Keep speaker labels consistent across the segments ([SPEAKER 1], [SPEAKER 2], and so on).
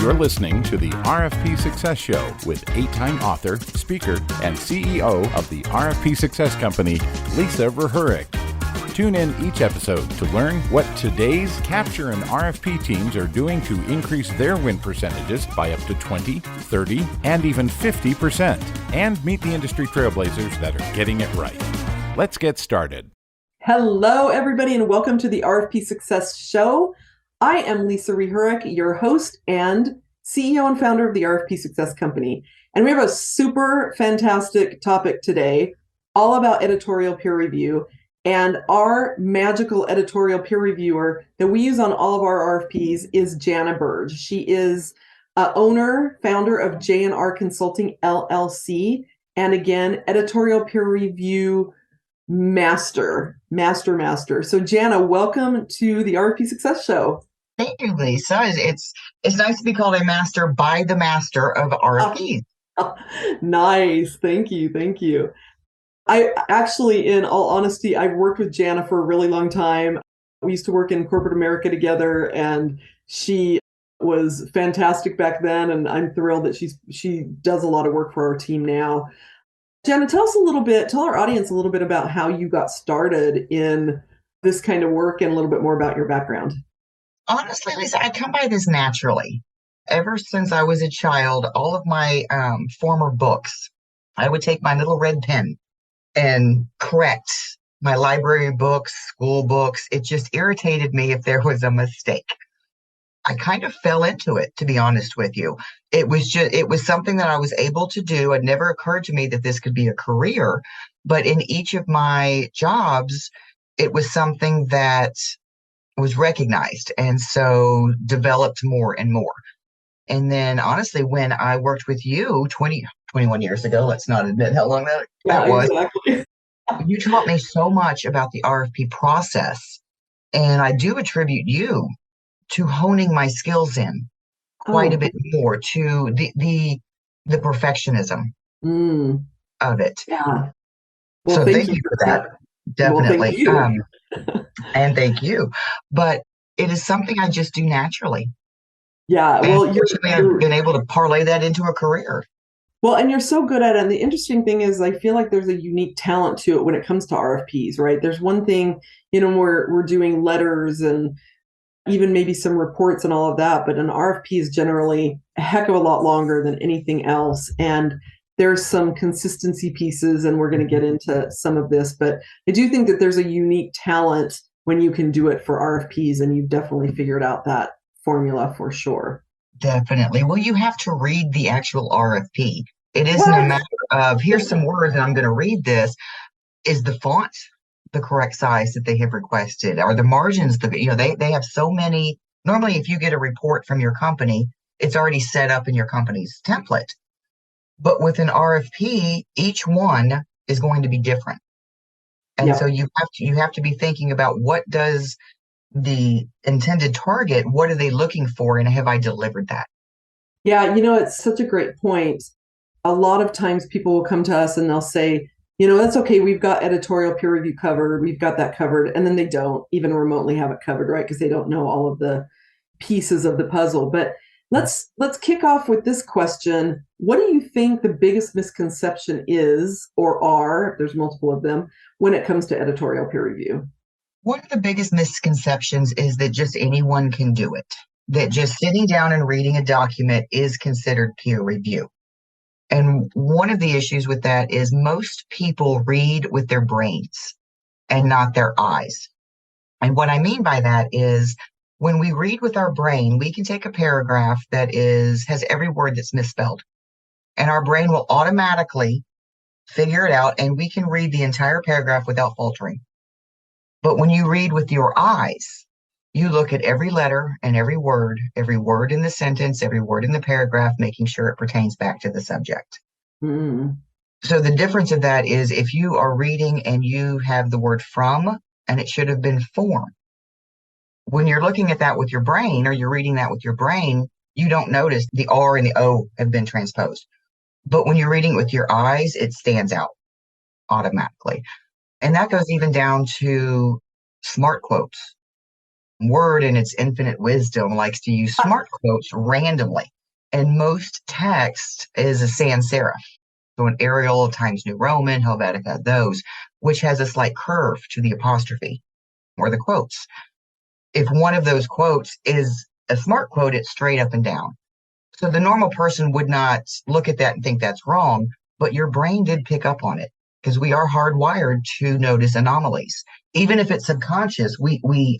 [SPEAKER 1] You're listening to the RFP Success Show with 8-time author, speaker, and CEO of the RFP Success Company, Lisa REHUREK. Tune in each episode to learn what today's capture and RFP teams are doing to increase their win percentages by up to 20, 30, and even 50%, and meet the industry trailblazers that are getting it right. Let's get started.
[SPEAKER 2] Hello, everybody, and welcome to the RFP Success Show. I am Lisa REHUREK, your host and CEO and founder of the RFP Success Company. And we have a super fantastic topic today, all about editorial peer review. And our magical editorial peer reviewer that we use on all of our RFPs is Jana Burge. She is owner, founder of J&R Consulting, LLC. And again, editorial peer review master. So Jana, welcome to the RFP Success Show.
[SPEAKER 3] Thank you, Lisa. It's nice to be called a master by the master of RFPs.
[SPEAKER 2] Nice. Thank you. I actually, in all honesty, I've worked with Jana for a really long time. We used to work in corporate America together, and she was fantastic back then. And I'm thrilled that she does a lot of work for our team now. Jana, tell our audience a little bit about how you got started in this kind of work and a little bit more about your background.
[SPEAKER 3] Honestly, Lisa, I come by this naturally. Ever since I was a child, all of my former books, I would take my little red pen and correct my library books, school books. It just irritated me if there was a mistake. I kind of fell into it, to be honest with you. It was something that I was able to do. It never occurred to me that this could be a career, but in each of my jobs, it was something that was recognized and so developed more and more. And then honestly, when I worked with you 21 years ago, let's not admit how long that was.
[SPEAKER 2] Exactly.
[SPEAKER 3] You taught me so much about the RFP process, and I do attribute you to honing my skills in quite a bit more to the perfectionism of it.
[SPEAKER 2] Yeah.
[SPEAKER 3] Well, so thank you for that. Definitely.
[SPEAKER 2] Well, thank you.
[SPEAKER 3] And thank you. But it is something I just do naturally.
[SPEAKER 2] Yeah.
[SPEAKER 3] Well, I've been able to parlay that into a career.
[SPEAKER 2] Well, and you're so good at it. And the interesting thing is I feel like there's a unique talent to it when it comes to RFPs, right? There's one thing, we're doing letters and even maybe some reports and all of that, but an RFP is generally a heck of a lot longer than anything else. And there's some consistency pieces, and we're going to get into some of this, but I do think that there's a unique talent when you can do it for RFPs, and you've definitely figured out that formula for sure.
[SPEAKER 3] Definitely. Well, you have to read the actual RFP. It isn't a matter of, here's some words and I'm going to read this. Is the font the correct size that they have requested? Are the margins, they have so many. Normally, if you get a report from your company, it's already set up in your company's template. But with an RFP, each one is going to be different. And so you have to be thinking about, what does the intended target, what are they looking for, and have I delivered that?
[SPEAKER 2] Yeah, it's such a great point. A lot of times people will come to us and they'll say, that's okay, we've got editorial peer review covered, we've got that covered, and then they don't even remotely have it covered, right? Because they don't know all of the pieces of the puzzle. But let's kick off with this question. What do you think the biggest misconception is, or are, there's multiple of them, when it comes to editorial peer review?
[SPEAKER 3] One of the biggest misconceptions is that just anyone can do it, that just sitting down and reading a document is considered peer review. And one of the issues with that is most people read with their brains and not their eyes. And what I mean by that is, when we read with our brain, we can take a paragraph that has every word that's misspelled, and our brain will automatically figure it out, and we can read the entire paragraph without faltering. But when you read with your eyes, you look at every letter and every word in the sentence, every word in the paragraph, making sure it pertains back to the subject. So the difference of that is, if you are reading and you have the word from, and it should have been form, when you're looking at that with your brain, or you're reading that with your brain, you don't notice the R and the O have been transposed. But when you're reading with your eyes, it stands out automatically. And that goes even down to smart quotes. Word, in its infinite wisdom, likes to use smart quotes randomly. And most text is a sans serif. So an Arial, Times New Roman, Helvetica, those, which has a slight curve to the apostrophe or the quotes. If one of those quotes is a smart quote, it's straight up and down. So the normal person would not look at that and think that's wrong, but your brain did pick up on it because we are hardwired to notice anomalies. Even if it's subconscious,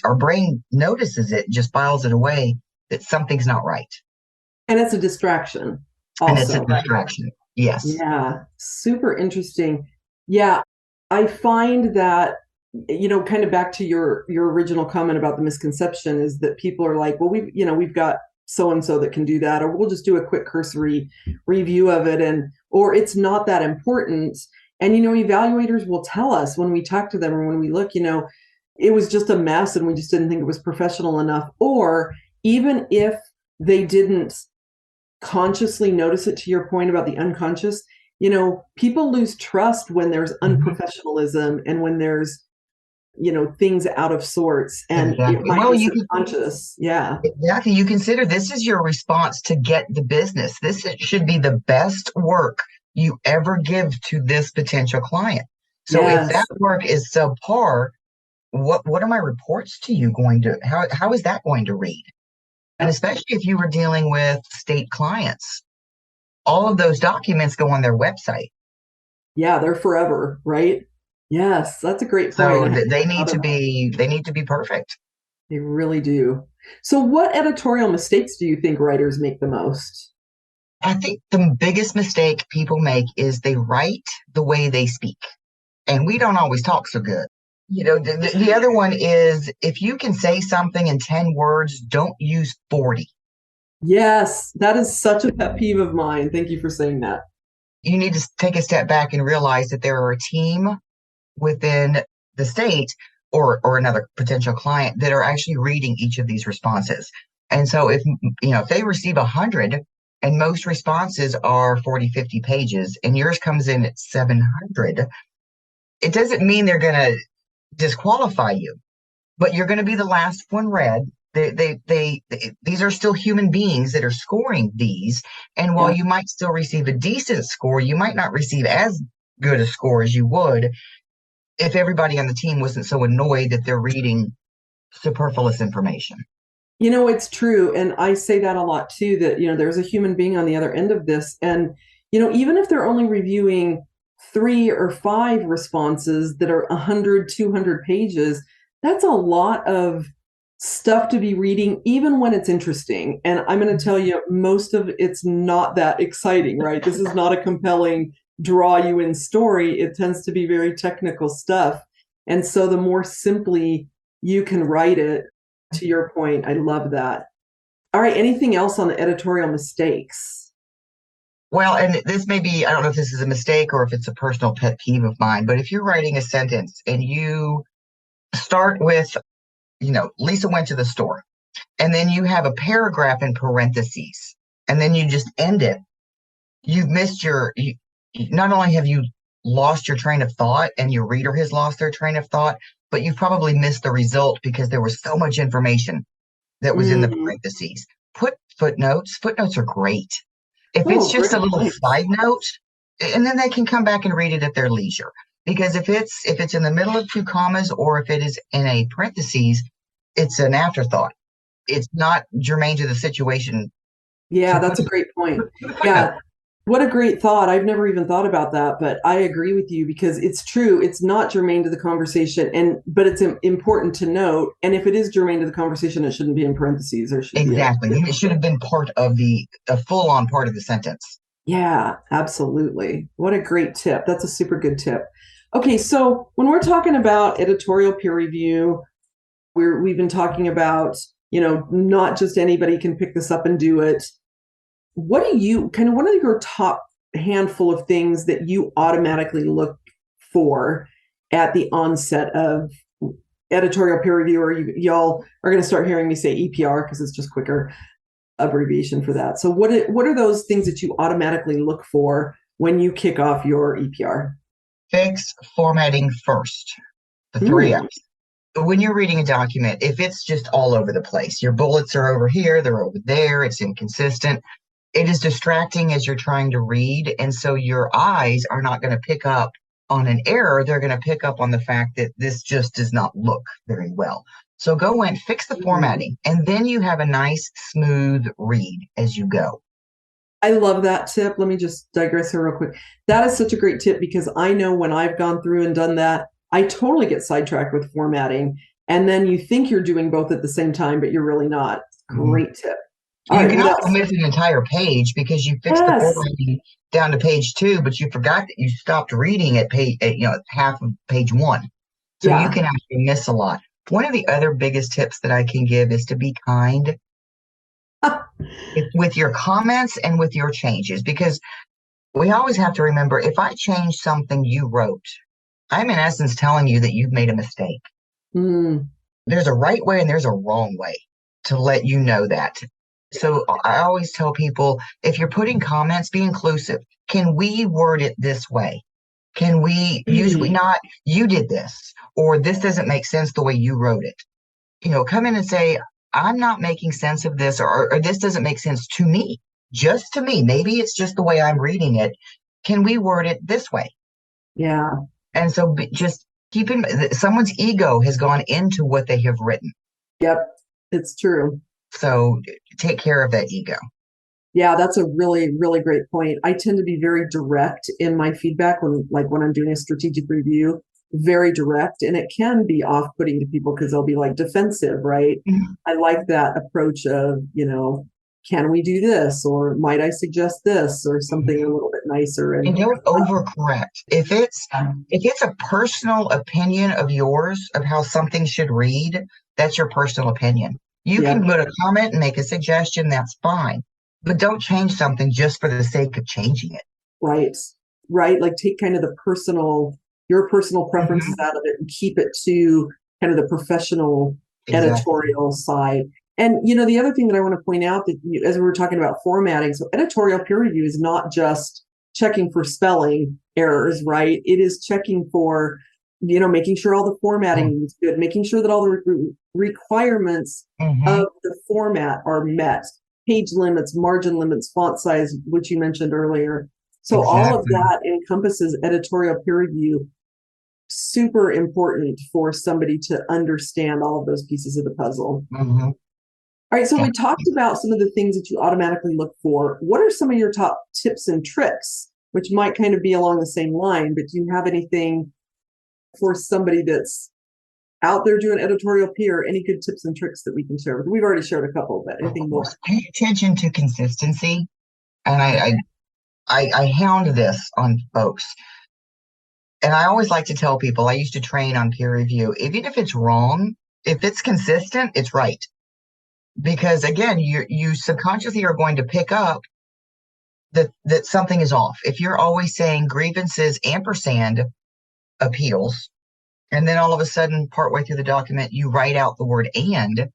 [SPEAKER 3] our brain notices it, just files it away that something's not right.
[SPEAKER 2] And it's a distraction also.
[SPEAKER 3] And it's a distraction. Yes.
[SPEAKER 2] Yeah. Super interesting. Yeah. I find that, kind of back to your original comment about the misconception is that people are like, well, we've got so-and-so that can do that, or we'll just do a quick cursory review of it. Or it's not that important. And, evaluators will tell us when we talk to them or when we look, it was just a mess and we just didn't think it was professional enough. Or even if they didn't consciously notice it, to your point about the unconscious, people lose trust when there's unprofessionalism and when there's, things out of sorts, and it might be subconscious. Yeah.
[SPEAKER 3] Exactly. You consider this is your response to get the business. This should be the best work you ever give to this potential client. So if that work is subpar, what are my reports to you going to, how is that going to read? And especially if you were dealing with state clients, all of those documents go on their website.
[SPEAKER 2] Yeah, they're forever, right? Yes, that's a great point.
[SPEAKER 3] So they need to be perfect.
[SPEAKER 2] They really do. So what editorial mistakes do you think writers make the most?
[SPEAKER 3] I think the biggest mistake people make is they write the way they speak. And we don't always talk so good. The other one is if you can say something in 10 words, don't use 40.
[SPEAKER 2] Yes, that is such a pet peeve of mine. Thank you for saying that.
[SPEAKER 3] You need to take a step back and realize that there are a team within the state or another potential client that are actually reading each of these responses. And so if they receive 100 and most responses are 40, 50 pages and yours comes in at 700, it doesn't mean they're going to disqualify you, but you're going to be the last one read. These are still human beings that are scoring these. And while you might still receive a decent score, you might not receive as good a score as you would if everybody on the team wasn't so annoyed that they're reading superfluous information.
[SPEAKER 2] It's true. And I say that a lot too, that, there's a human being on the other end of this. And, even if they're only reviewing 3 or 5 responses that are 100, 200 pages, that's a lot of stuff to be reading, even when it's interesting. And I'm going to tell you, most of it's not that exciting, right? This is not a compelling draw you in story. It tends to be very technical stuff. And so the more simply you can write it, to your point, I love that. All right. Anything else on the editorial mistakes?
[SPEAKER 3] Well, and this may be, I don't know if this is a mistake or if it's a personal pet peeve of mine, but if you're writing a sentence and you start with, Lisa went to the store, and then you have a paragraph in parentheses, and then you just end it, you've missed not only have you lost your train of thought and your reader has lost their train of thought, but you've probably missed the result because there was so much information that was in the parentheses. Put footnotes. Footnotes are great. If it's just a little side note, and then they can come back and read it at their leisure. Because if it's in the middle of 2 commas or if it is in a parentheses, it's an afterthought. It's not germane to the situation.
[SPEAKER 2] Yeah, that's a great point. Yeah. What a great thought. I've never even thought about that, but I agree with you because it's true. It's not germane to the conversation, but it's important to note. And if it is germane to the conversation, it shouldn't be in parentheses or should
[SPEAKER 3] exactly. It should have been part of a full-on part of the sentence.
[SPEAKER 2] Yeah, absolutely. What a great tip. That's a super good tip. Okay, so when we're talking about editorial peer review, we've been talking about, not just anybody can pick this up and do it. What are your top handful of things that you automatically look for at the onset of editorial peer review? Or y'all are going to start hearing me say EPR because it's just quicker abbreviation for that. So what are those things that you automatically look for when you kick off your EPR?
[SPEAKER 3] Fix formatting first. The 3 F's. When you're reading a document, if it's just all over the place, your bullets are over here, they're over there, it's inconsistent, it is distracting as you're trying to read. And so your eyes are not going to pick up on an error. They're going to pick up on the fact that this just does not look very well. So go in, fix the formatting, and then you have a nice, smooth read as you go.
[SPEAKER 2] I love that tip. Let me just digress here real quick. That is such a great tip because I know when I've gone through and done that, I totally get sidetracked with formatting. And then you think you're doing both at the same time, but you're really not. Great tip.
[SPEAKER 3] You can also miss an entire page because you fixed the formatting down to page 2, but you forgot that you stopped reading at page, half of page 1. So you can actually miss a lot. One of the other biggest tips that I can give is to be kind with your comments and with your changes, because we always have to remember, if I change something you wrote, I'm in essence telling you that you've made a mistake. There's a right way and there's a wrong way to let you know that. So I always tell people, if you're putting comments, be inclusive. Can we word it this way? Can we usually not, you did this, or this doesn't make sense the way you wrote it. Come in and say, I'm not making sense of this, or this doesn't make sense to me, just to me. Maybe it's just the way I'm reading it. Can we word it this way?
[SPEAKER 2] Yeah.
[SPEAKER 3] And so just keep in mind, someone's ego has gone into what they have written.
[SPEAKER 2] Yep, it's true.
[SPEAKER 3] So take care of that ego.
[SPEAKER 2] Yeah, that's a really, really great point. I tend to be very direct in my feedback when I'm doing a strategic review, very direct, and it can be off-putting to people because they'll be like defensive, right? I like that approach of, can we do this? Or might I suggest this or something a little bit nicer?
[SPEAKER 3] And don't overcorrect. If it's a personal opinion of yours of how something should read, that's your personal opinion. You can put a comment and make a suggestion, that's fine. But don't change something just for the sake of changing it.
[SPEAKER 2] Right. Like take kind of your personal preferences out of it and keep it to kind of the professional editorial side. And, the other thing that I want to point out that as we were talking about formatting, so editorial peer review is not just checking for spelling errors, right? It is checking for, making sure all the formatting is good, making sure that all the requirements of the format are met. Page limits, margin limits, font size, which you mentioned earlier. So all of that encompasses editorial peer review. Super important for somebody to understand all of those pieces of the puzzle. All right, so we talked about some of the things that you automatically look for. What are some of your top tips and tricks, which might kind of be along the same line, but do you have anything for somebody that's out there doing editorial peer, any good tips and tricks that we can share? We've already shared a couple, but anything more?
[SPEAKER 3] Pay attention to consistency. And I hound this on folks. And I always like to tell people, I used to train on peer review, even if it's wrong, if it's consistent, it's right. Because again, you subconsciously are going to pick up that something is off. If you're always saying grievances ampersand appeals, and then all of a sudden, partway through the document, you write out the word and,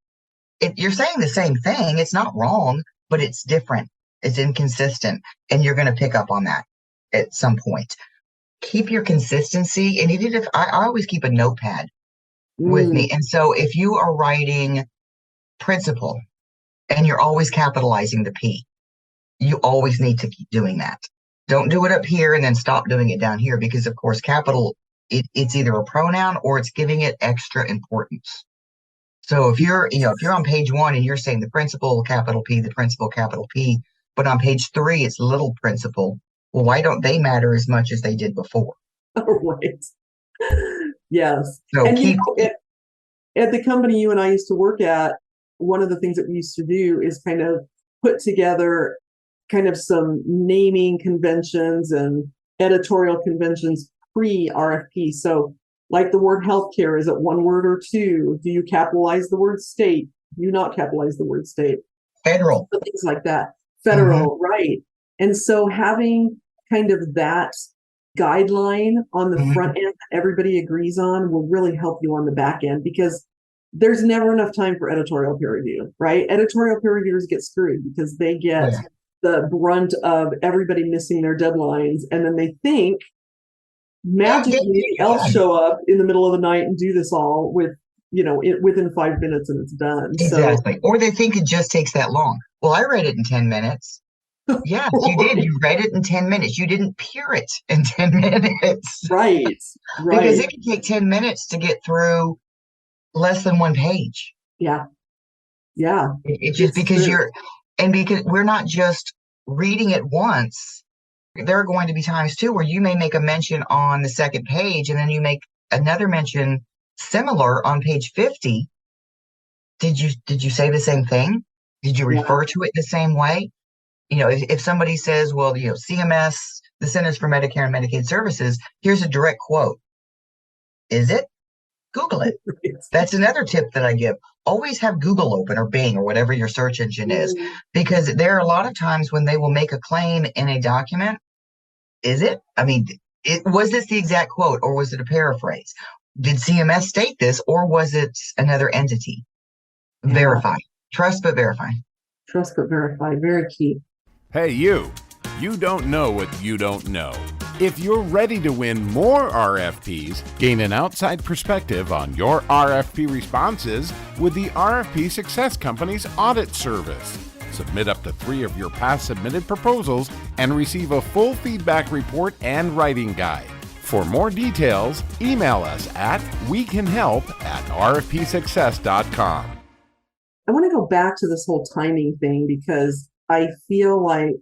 [SPEAKER 3] you're saying the same thing. It's not wrong, but it's different. It's inconsistent. And you're going to pick up on that at some point. Keep your consistency. And even if I always keep a notepad with me. And so if you are writing principal and you're always capitalizing the P, you always need to keep doing that. Don't do it up here and then stop doing it down here, because of course, capital, it's either a pronoun or it's giving it extra importance. So if you're on page 1 and you're saying the principal, capital P, the principal, capital P, but on page 3, it's little principal. Well, why don't they matter as much as they did before?
[SPEAKER 2] Right. Yes.
[SPEAKER 3] So
[SPEAKER 2] and at the company you and I used to work at, one of the things that we used to do is kind of put together kind of some naming conventions and editorial conventions pre-RFP. So like the word healthcare, is it one word or two? Do you capitalize the word state? Do you not capitalize the word state?
[SPEAKER 3] Federal.
[SPEAKER 2] So things like that. Federal, right. And so having kind of that guideline on the front end that everybody agrees on will really help you on the back end, because there's never enough time for editorial peer review, right? Editorial peer reviewers get screwed because they get the brunt of everybody missing their deadlines, and then they think magically they'll show up in the middle of the night and do this all within 5 minutes and it's done.
[SPEAKER 3] Exactly. Or they think it just takes that long. Well, I read it in 10 minutes. Yes, you did. You read it in 10 minutes. You didn't peer it in 10 minutes
[SPEAKER 2] Right,
[SPEAKER 3] because
[SPEAKER 2] right.
[SPEAKER 3] it can take 10 minutes to get through less than one page.
[SPEAKER 2] Yeah, yeah,
[SPEAKER 3] It's just
[SPEAKER 2] it's
[SPEAKER 3] because
[SPEAKER 2] true.
[SPEAKER 3] because we're not just reading it once. There are going to be times too where you may make a mention on the second page and then you make another mention similar on page 50. Did you say the same thing? Did you
[SPEAKER 2] Yeah,
[SPEAKER 3] refer to it the same way? If somebody says, well, CMS, the Centers for Medicare and Medicaid Services, here's a direct quote. Is it? Google it. That's another tip that I give. Always have Google open or Bing or whatever your search engine is,
[SPEAKER 2] Mm,
[SPEAKER 3] because there are a lot of times when they will make a claim in a document. Is it? I mean, was this the exact quote or was it a paraphrase? Did CMS state this or was it another entity?
[SPEAKER 2] yeah,
[SPEAKER 3] Verify. Trust but verify.
[SPEAKER 2] trust but verify, very key.
[SPEAKER 1] Hey, you! You don't know what you don't know. If you're ready to win more RFPs, gain an outside perspective on your RFP responses with the RFP Success Company's audit service. Submit up to 3 of your past submitted proposals and receive a full feedback report and writing guide. For more details, email us at wecanhelp@rfpsuccess.com.
[SPEAKER 2] I want to go back to this whole timing thing because I feel like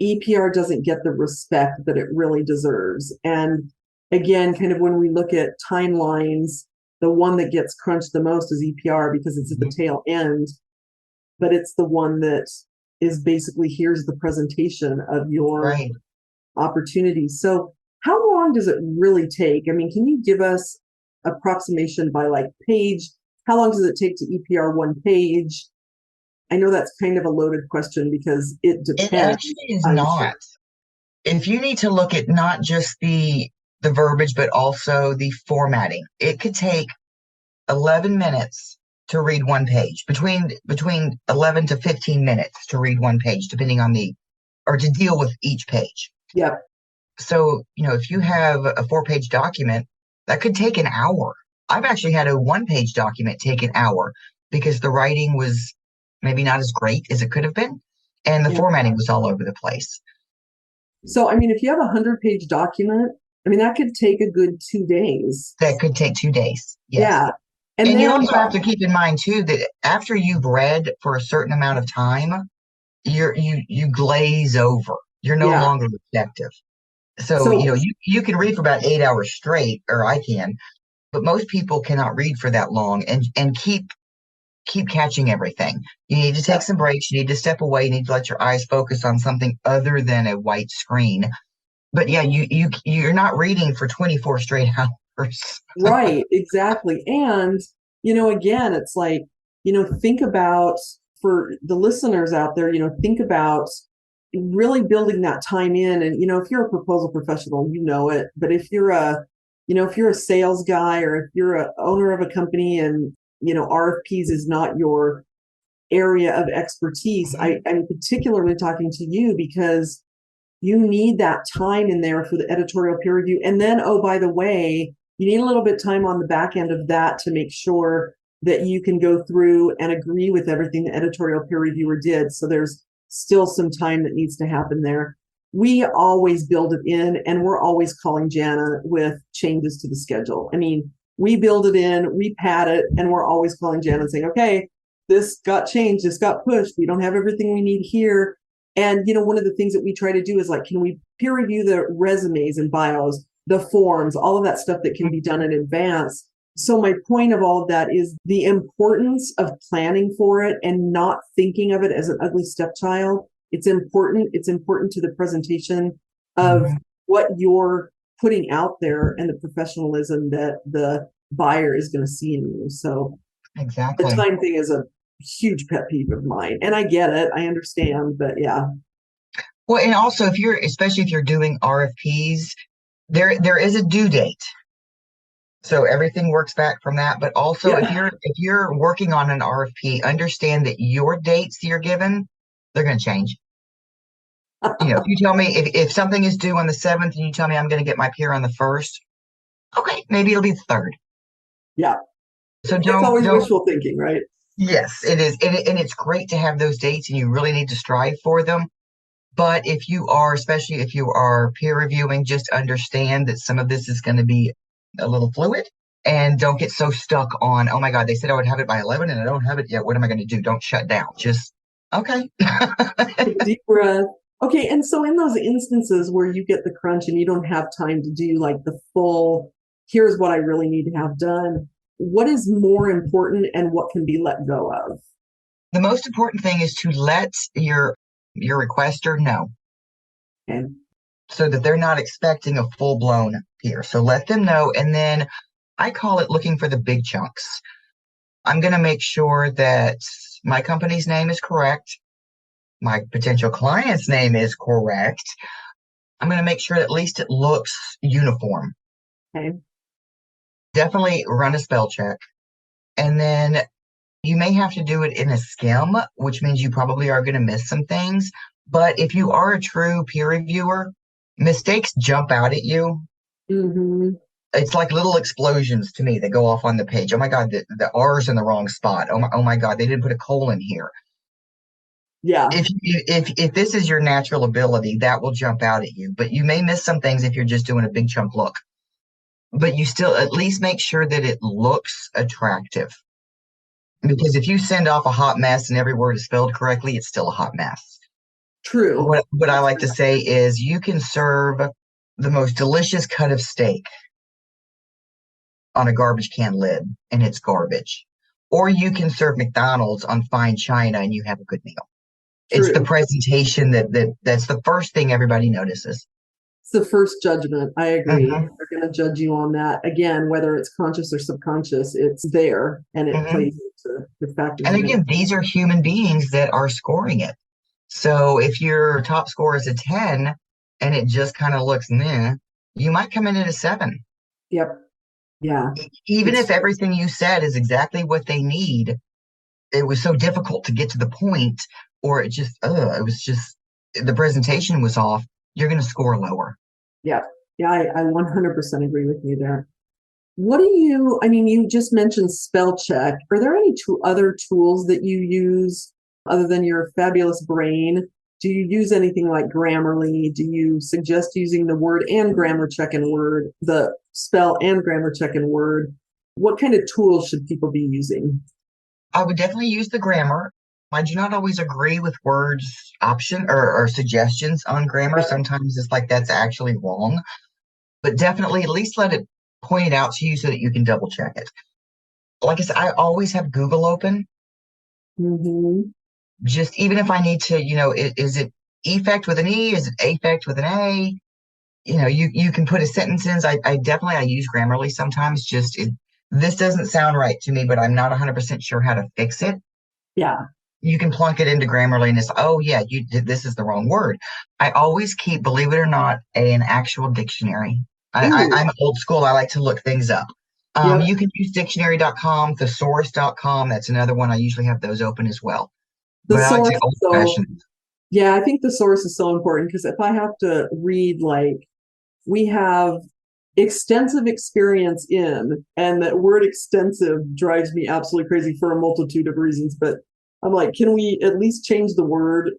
[SPEAKER 2] EPR doesn't get the respect that it really deserves. And again, kind of when we look at timelines, the one that gets crunched the most is EPR because it's at the tail end, but it's the one that is basically here's the presentation of your
[SPEAKER 3] Right.
[SPEAKER 2] opportunities. So how long does it really take? I mean, can you give us approximation by like page? How long does it take to EPR one page? I know that's kind of a loaded question because it
[SPEAKER 3] It
[SPEAKER 2] depends,
[SPEAKER 3] actually is
[SPEAKER 2] I'm
[SPEAKER 3] not.
[SPEAKER 2] sure.
[SPEAKER 3] If you need to look at not just the verbiage, but also the formatting, it could take 11 minutes to read one page, between 11 to 15 minutes to read one page, depending on or to deal with each page.
[SPEAKER 2] Yep.
[SPEAKER 3] So, if you have a 4-page document, that could take an hour. I've actually had a 1-page document take an hour because the writing was maybe not as great as it could have been, and the
[SPEAKER 2] Yeah.
[SPEAKER 3] formatting was all over the place.
[SPEAKER 2] So, I mean, if you have a 100-page document, I mean, that could take a good 2 days.
[SPEAKER 3] That could take 2 days. Yes.
[SPEAKER 2] Yeah.
[SPEAKER 3] And you
[SPEAKER 2] then,
[SPEAKER 3] also have to keep in mind too that after you've read for a certain amount of time, you glaze over. You're no
[SPEAKER 2] yeah.
[SPEAKER 3] longer receptive. So,
[SPEAKER 2] So,
[SPEAKER 3] you can read for about 8 hours straight, or I can, but most people cannot read for that long and keep catching everything. You need to take some breaks. You need to step away. You need to let your eyes focus on something other than a white screen. But yeah, you're not reading for 24 straight hours.
[SPEAKER 2] right, exactly. And, again, it's like, think about for the listeners out there, think about really building that time in. And, if you're a proposal professional, you know it. But if you're a sales guy or if you're a owner of a company and, RFPs is not your area of expertise, I'm particularly talking to you because you need that time in there for the editorial peer review. And then, oh, by the way, you need a little bit of time on the back end of that to make sure that you can go through and agree with everything the editorial peer reviewer did. So there's still some time that needs to happen there. We always build it in, and we're always calling Jana with changes to the schedule. I mean, we build it in, we pad it, and we're always calling Jana and saying, okay, this got changed, this got pushed, we don't have everything we need here. And, one of the things that we try to do is like, can we peer review the resumes and bios, the forms, all of that stuff that can be done in advance? So my point of all of that is the importance of planning for it and not thinking of it as an ugly stepchild. It's important. It's important to the presentation of what you're putting out there and the professionalism that the buyer is going to see in you. So
[SPEAKER 3] Exactly.
[SPEAKER 2] the time thing is a huge pet peeve of mine. And I get it. I understand, but yeah.
[SPEAKER 3] Well, and also especially if you're doing RFPs, there is a due date. So everything works back from that. But also if you're working on an RFP, understand that your dates you're given, they're going to change. If you tell me if something is due on the 7th and you tell me I'm going to get my peer on the 1st, okay, maybe it'll be the 3rd.
[SPEAKER 2] Yeah.
[SPEAKER 3] So
[SPEAKER 2] it's always wishful thinking, right?
[SPEAKER 3] Yes, it is. And it's great to have those dates and you really need to strive for them. But if you are, especially if you are peer reviewing, just understand that some of this is going to be a little fluid, and don't get so stuck on, oh my God, they said I would have it by 11 and I don't have it yet. What am I going to do? Don't shut down. Just, okay.
[SPEAKER 2] Take a deep breath. Okay, and so in those instances where you get the crunch and you don't have time to do like the full, here's what I really need to have done, what is more important and what can be let go of?
[SPEAKER 3] The most important thing is to let your requester know.
[SPEAKER 2] Okay.
[SPEAKER 3] So that they're not expecting a full-blown peer. So let them know, and then I call it looking for the big chunks. I'm going to make sure that my company's name is correct. My potential client's name is correct. I'm going to make sure that at least it looks uniform.
[SPEAKER 2] Okay.
[SPEAKER 3] Definitely run a spell check. And then you may have to do it in a skim, which means you probably are going to miss some things. But if you are a true peer reviewer, mistakes jump out at you.
[SPEAKER 2] Mm-hmm.
[SPEAKER 3] It's like little explosions to me that go off on the page. Oh my God, the R's in the wrong spot. Oh my God, they didn't put a colon here.
[SPEAKER 2] Yeah.
[SPEAKER 3] If this is your natural ability, that will jump out at you. But you may miss some things if you're just doing a big chunk look. But you still at least make sure that it looks attractive. Because if you send off a hot mess and every word is spelled correctly, it's still a hot mess.
[SPEAKER 2] True.
[SPEAKER 3] What I like to say is you can serve the most delicious cut of steak on a garbage can lid and it's garbage. Or you can serve McDonald's on fine china and you have a good meal. True. It's the presentation that's the first thing everybody notices.
[SPEAKER 2] It's the first judgment. I agree.
[SPEAKER 3] Mm-hmm.
[SPEAKER 2] They're going to judge you on that. Again, whether it's conscious or subconscious, it's there and it plays into the factors.
[SPEAKER 3] And again, these are human beings that are scoring it. So if your top score is a 10 and it just kind of looks meh, you might come in at a 7.
[SPEAKER 2] Yep. Yeah.
[SPEAKER 3] Even if everything you said is exactly what they need, it was so difficult to get to the point, or it was just the presentation was off, you're going to score lower.
[SPEAKER 2] Yeah. Yeah. I 100% agree with you there. What do you, I mean, you just mentioned spell check. Are there any other tools that you use other than your fabulous brain? Do you use anything like Grammarly? Do you suggest using the word and grammar check in Word, the spell and grammar check in Word? What kind of tools should people be using?
[SPEAKER 3] I would definitely use the grammar. I do not always agree with Word's option or suggestions on grammar. Sometimes it's like that's actually wrong, but definitely at least let it point it out to you so that you can double check it. Like I said, I always have Google open.
[SPEAKER 2] Mm-hmm.
[SPEAKER 3] Just even if I need to, is it effect with an E? Is it affect with an A? You can put a sentence in. I use Grammarly sometimes. This doesn't sound right to me, but I'm not 100% sure how to fix it.
[SPEAKER 2] Yeah.
[SPEAKER 3] You can plunk it into Grammarly and it's, oh yeah, this is the wrong word. I always keep, believe it or not, an actual dictionary. I'm old school. I like to look things up.
[SPEAKER 2] Yep.
[SPEAKER 3] You can use dictionary.com, thesaurus.com. That's another one. I usually have those open as well.
[SPEAKER 2] I think the source is so important because if I have to read, like, we have extensive experience in, and that word extensive drives me absolutely crazy for a multitude of reasons, but I'm like, can we at least change the word?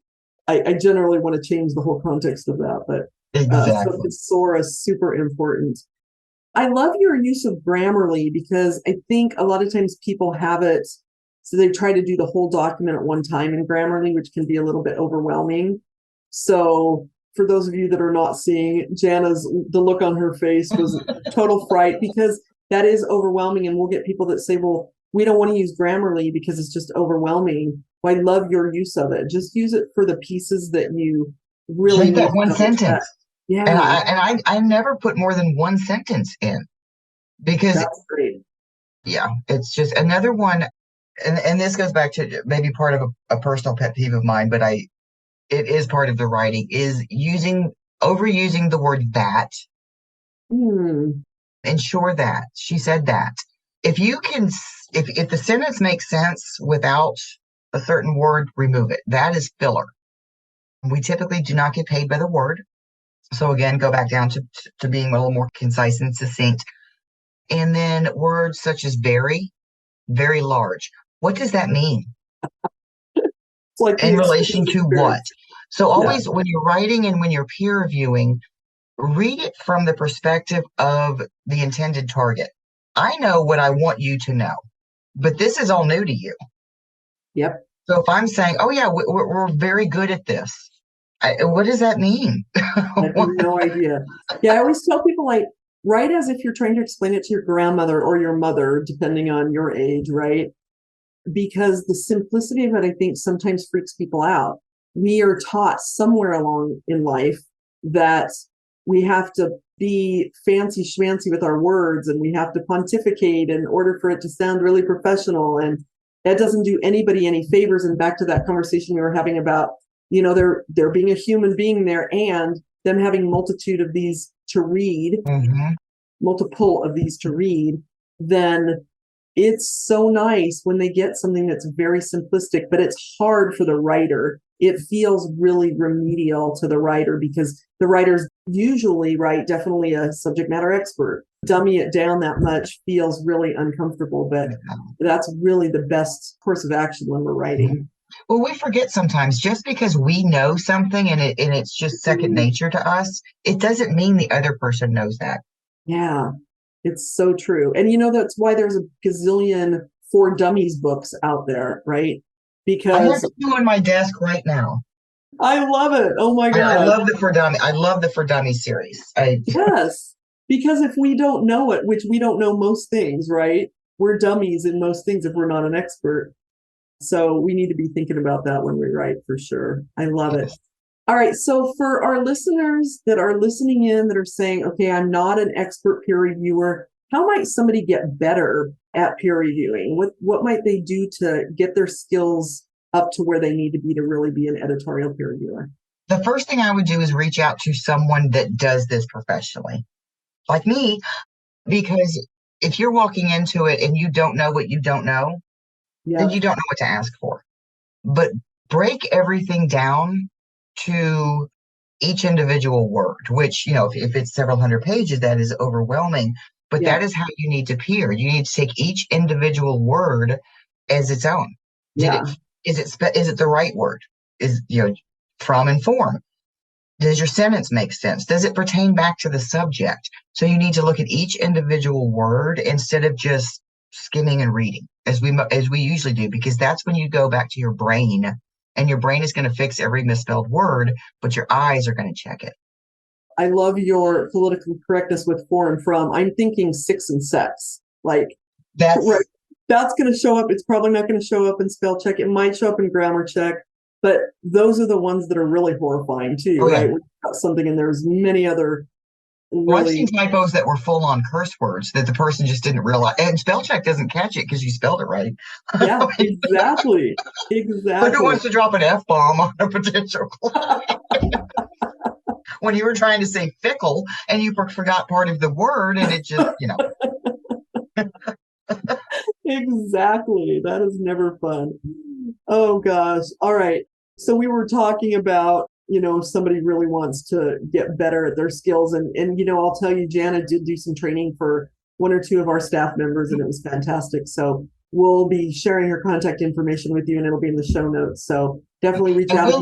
[SPEAKER 2] I generally want to change the whole context of that, but
[SPEAKER 3] exactly.
[SPEAKER 2] So thesaurus, super important. I love your use of Grammarly because I think a lot of times people have it, so they try to do the whole document at one time in Grammarly, which can be a little bit overwhelming. So for those of you that are not seeing, the look on her face was total fright because that is overwhelming. And we'll get people that say, well, we don't want to use Grammarly because it's just overwhelming. Well, I love your use of it. Just use it for the pieces that you really
[SPEAKER 3] need. That one sentence.
[SPEAKER 2] Yeah.
[SPEAKER 3] And I never put more than one sentence in because
[SPEAKER 2] that's great.
[SPEAKER 3] Yeah, it's just another one. And this goes back to maybe part of a personal pet peeve of mine, but it is part of the writing, is overusing the word that. Ensure that. She said that. If the sentence makes sense without a certain word, remove it. That is filler. We typically do not get paid by the word. So again, go back down to being a little more concise and succinct. And then words such as very, very large. What does that mean?
[SPEAKER 2] It's like
[SPEAKER 3] in relation to what? So always when you're writing and when you're peer reviewing, read it from the perspective of the intended target. I know what I want you to know, but this is all new to you.
[SPEAKER 2] Yep.
[SPEAKER 3] So if I'm saying, oh yeah, we're very good at this, what does that mean?
[SPEAKER 2] I have no idea. Yeah, I always tell people, like, write as if you're trying to explain it to your grandmother or your mother, depending on your age, right? Because the simplicity of it, I think, sometimes freaks people out. We are taught somewhere along in life that we have to be fancy schmancy with our words, and we have to pontificate in order for it to sound really professional. And that doesn't do anybody any favors. And back to that conversation we were having about, there being a human being there and them having multitude of these to read, multiple of these to read, then it's so nice when they get something that's very simplistic, but it's hard for the writer. It feels really remedial to the writer because the writers usually, right, definitely a subject matter expert. Dummy it down that much feels really uncomfortable, but that's really the best course of action when we're writing.
[SPEAKER 3] Well, we forget sometimes just because we know something and it's just second nature to us, it doesn't mean the other person knows that.
[SPEAKER 2] Yeah, it's so true. And that's why there's a gazillion For Dummies books out there, right? Because
[SPEAKER 3] I have two on my desk right now.
[SPEAKER 2] I love it. Oh my God.
[SPEAKER 3] I love the For Dummies series.
[SPEAKER 2] Yes, because if we don't know it, which we don't know most things, right? We're dummies in most things if we're not an expert. So we need to be thinking about that when we write, for sure. I love it. All right. So for our listeners that are listening in that are saying, okay, I'm not an expert peer reviewer, how might somebody get better at peer reviewing? What might they do to get their skills up to where they need to be to really be an editorial peer reviewer?
[SPEAKER 3] The first thing I would do is reach out to someone that does this professionally, like me, because if you're walking into it and you don't know what you don't know, then you don't know what to ask for. But break everything down to each individual word, which, if it's several hundred pages, that is overwhelming. But that is how you need to peer. You need to take each individual word as its own. Is it the right word? Is, from and form? Does your sentence make sense? Does it pertain back to the subject? So you need to look at each individual word instead of just skimming and reading as we usually do, because that's when you go back to your brain, and your brain is going to fix every misspelled word, but your eyes are going to check it.
[SPEAKER 2] I love your political correctness with for and from. I'm thinking six and sex. Like that's going to show up. It's probably not going to show up in spell check. It might show up in grammar check, but those are the ones that are really horrifying too, right? We've got something, and there's many other.
[SPEAKER 3] I've seen typos that were full-on curse words that the person just didn't realize, and spell check doesn't catch it because you spelled it right.
[SPEAKER 2] Yeah, exactly.
[SPEAKER 3] But who wants to drop an F-bomb on a potential client? When you were trying to say fickle and you forgot part of the word, and it just,
[SPEAKER 2] Exactly. That is never fun. Oh gosh. All right. So we were talking about, if somebody really wants to get better at their skills, and I'll tell you, Jana did do some training for one or two of our staff members, and it was fantastic. So we'll be sharing her contact information with you, and it'll be in the show notes. So definitely reach out.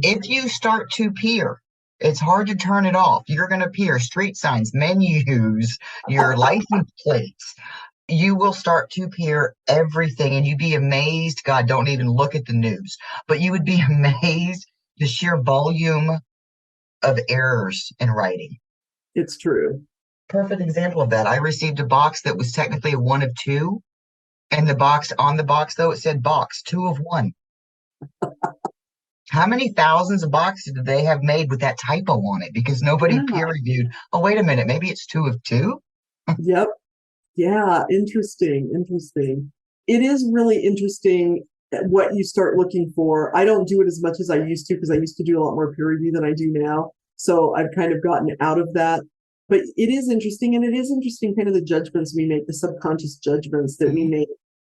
[SPEAKER 3] If you start to peer, it's hard to turn it off. You're going to peer street signs, menus, your license plates. You will start to peer everything, and you'd be amazed. God, don't even look at the news, but you would be amazed the sheer volume of errors in writing.
[SPEAKER 2] It's true.
[SPEAKER 3] Perfect example of that. I received a box that was technically a 1 of 2, and on the box though, it said box 2 of 1. How many thousands of boxes did they have made with that typo on it? Because nobody peer reviewed. Oh, wait a minute. Maybe it's 2 of 2.
[SPEAKER 2] Yep. Yeah. Interesting. It is really interesting what you start looking for. I don't do it as much as I used to, because I used to do a lot more peer review than I do now. So I've kind of gotten out of that. But it is interesting, and it is interesting kind of the judgments we make, the subconscious judgments that we make,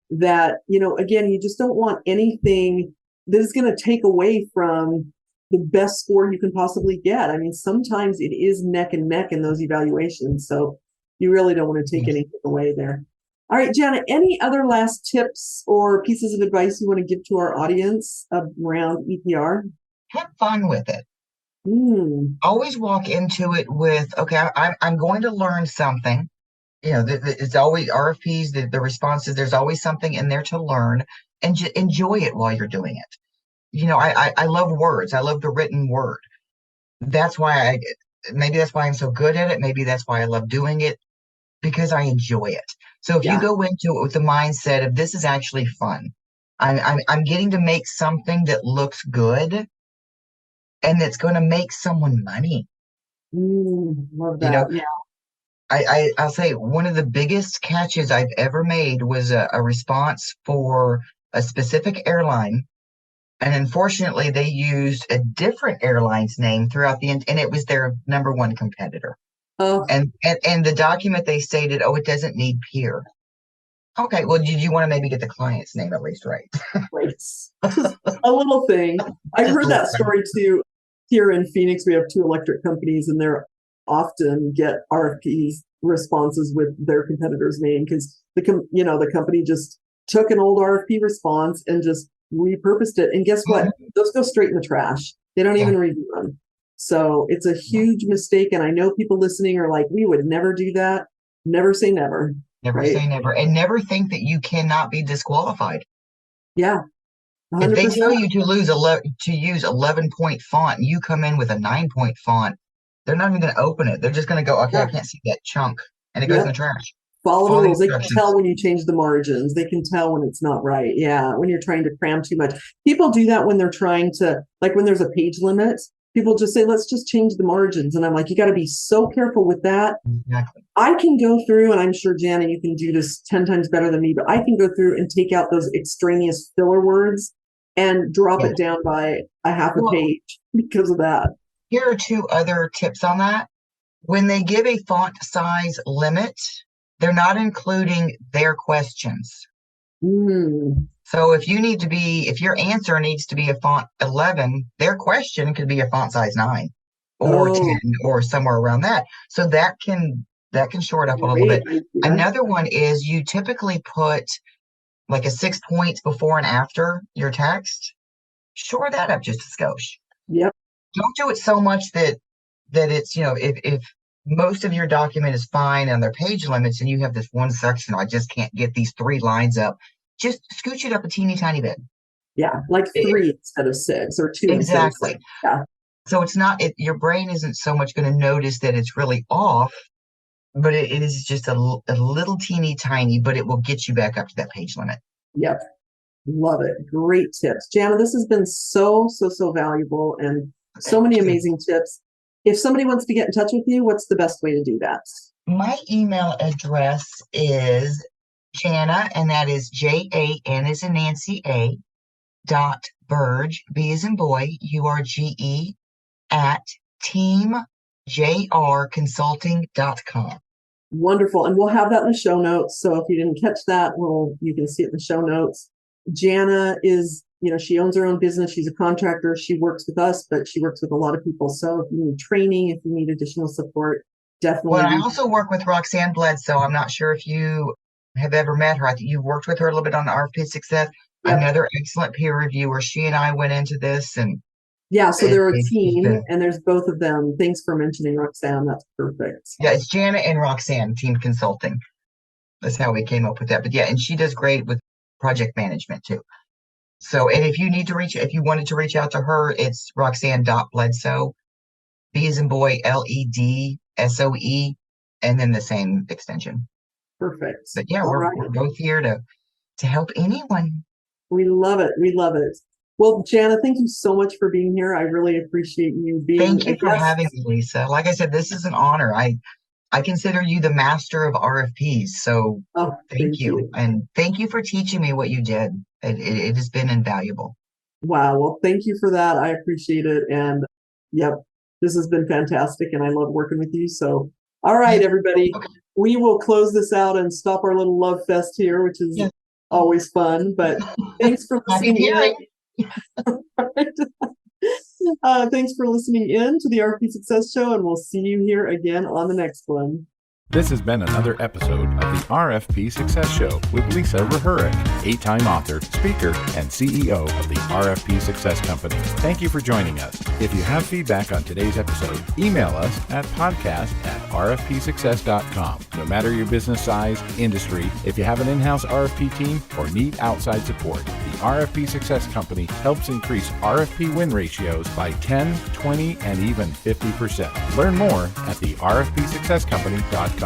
[SPEAKER 2] that, again, you just don't want anything that is going to take away from the best score you can possibly get. I mean, sometimes it is neck and neck in those evaluations. So you really don't want to take anything away there. All right, Jana, any other last tips or pieces of advice you want to give to our audience around EPR?
[SPEAKER 3] have fun with it.
[SPEAKER 2] Mm.
[SPEAKER 3] Always walk into it with, okay, I'm going to learn something. It's always RFPs, the responses, there's always something in there to learn, and enjoy it while you're doing it. I love words. I love the written word. Maybe that's why I'm so good at it. Maybe that's why I love doing it, because I enjoy it. So if you
[SPEAKER 2] Yeah.
[SPEAKER 3] go into it with the mindset of this is actually fun, I'm getting to make something that looks good and that's going to make someone money.
[SPEAKER 2] Love
[SPEAKER 3] You know,
[SPEAKER 2] that. Yeah.
[SPEAKER 3] I'll say one of the biggest catches I've ever made was a response for a specific airline. And unfortunately, they used a different airline's name throughout and it was their number one competitor.
[SPEAKER 2] Oh,
[SPEAKER 3] And the document they stated, oh, it doesn't need peer. Okay, well, did you want to maybe get the client's name at least right?
[SPEAKER 2] great. Just a little thing. I've
[SPEAKER 3] Just a
[SPEAKER 2] heard
[SPEAKER 3] little
[SPEAKER 2] that story too. Here in Phoenix, we have two electric companies, and they're often get RFPs responses with their competitor's name because the company just took an old RFP response and just repurposed it. And guess what?
[SPEAKER 3] Mhm.
[SPEAKER 2] Those go straight in the trash. They don't
[SPEAKER 3] Yeah.
[SPEAKER 2] even review them. So it's a huge mistake. And I know people listening are like, we would never do that. Never say never.
[SPEAKER 3] Never
[SPEAKER 2] Right?
[SPEAKER 3] say never, and never think that you cannot be disqualified.
[SPEAKER 2] Yeah.
[SPEAKER 3] If they
[SPEAKER 2] 100%.
[SPEAKER 3] tell you to use 11-point font, and you come in with a 9-point font, they're not even going to open it. They're just going to go, okay, I
[SPEAKER 2] Yeah.
[SPEAKER 3] can't see that chunk, and it goes in
[SPEAKER 2] Yep.
[SPEAKER 3] the trash.
[SPEAKER 2] Follow the
[SPEAKER 3] Follow the
[SPEAKER 2] rules. They can
[SPEAKER 3] instructions.
[SPEAKER 2] tell when you change the margins. They can tell when it's not right. Yeah, when you're trying to cram too much. People do that when they're trying to, like when there's a page limit, people just say, let's just change the margins. And I'm like, you got to be so careful with that.
[SPEAKER 3] Exactly.
[SPEAKER 2] I can go through, and I'm sure, Jana, you can do this 10 times better than me, but I can go through and take out those extraneous filler words and drop
[SPEAKER 3] Yeah.
[SPEAKER 2] it down by a half a
[SPEAKER 3] Well,
[SPEAKER 2] page because of that.
[SPEAKER 3] here are 2 other tips on that. When they give a font size limit, they're not including their questions. So if your answer needs to be a font 11, their question could be a font size 9 or 10 or somewhere around that. So that can short up a little bit. Another one is you typically put like a 6 points before and after your text. Shore that up just a skosh.
[SPEAKER 2] Yep.
[SPEAKER 3] Don't do it so much that it's, if most of your document is fine on their page limits and you have this one section, I just can't get these 3 lines up, just scooch it up a teeny tiny bit.
[SPEAKER 2] Yeah, like 3 instead of 6 or 2 instead of 6. Yeah.
[SPEAKER 3] So it's not, your brain isn't so much going to notice that it's really off, but it is just a little teeny tiny, but it will get you back up to that page limit.
[SPEAKER 2] Yep. Love it. Great tips. Jana, this has been so valuable and so many amazing tips. If somebody wants to get in touch with you, what's the best way to do that? My
[SPEAKER 3] email address is Jana, and that is JAN as in Nancy A, .Burge, B as in boy, URGE, at teamjrconsulting.com. Wonderful. And we'll have that in the show notes. So if you didn't catch that, you can see it in the show notes. Jana is, she owns her own business. She's a contractor. She works with us, but she works with a lot of people. So if you need training, if you need additional support, definitely. Well, I also work with Roxanne Bledsoe. I'm not sure if you have ever met her. I think you've worked with her a little bit on RFP Success. Yep. Another excellent peer reviewer. She and I went into this and yeah, so they're a team, and there's both of them. Thanks for mentioning Roxanne. That's perfect. Yeah, it's Jana and Roxanne, team consulting. That's how we came up with that. But yeah, and she does great with project management too. So, and if you wanted to reach out to her, it's Roxanne.Bledsoe, B as in boy, LEDSOE, and then the same extension. Perfect. But yeah, we're both here to help anyone. We love it. We love it. Well, Jana, thank you so much for being here. I really appreciate you being. Thank you for having me, Lisa. Like I said, this is an honor. I consider you the master of RFPs. So thank you. And thank you for teaching me what you did. It has been invaluable. Wow. Well, thank you for that. I appreciate it. And yep, this has been fantastic. And I love working with you. So, all right, everybody, we will close this out and stop our little love fest here, which is always fun. But thanks for listening. Thanks for listening in to the RFP Success Show, and we'll see you here again on the next one.
[SPEAKER 1] This has been another episode of the RFP Success Show with Lisa REHUREK, 8-time author, speaker, and CEO of the RFP Success Company. Thank you for joining us. If you have feedback on today's episode, email us at podcast@rfpsuccess.com. No matter your business size, industry, if you have an in-house RFP team, or need outside support, the RFP Success Company helps increase RFP win ratios by 10, 20, and even 50%. Learn more at the rfpsuccesscompany.com.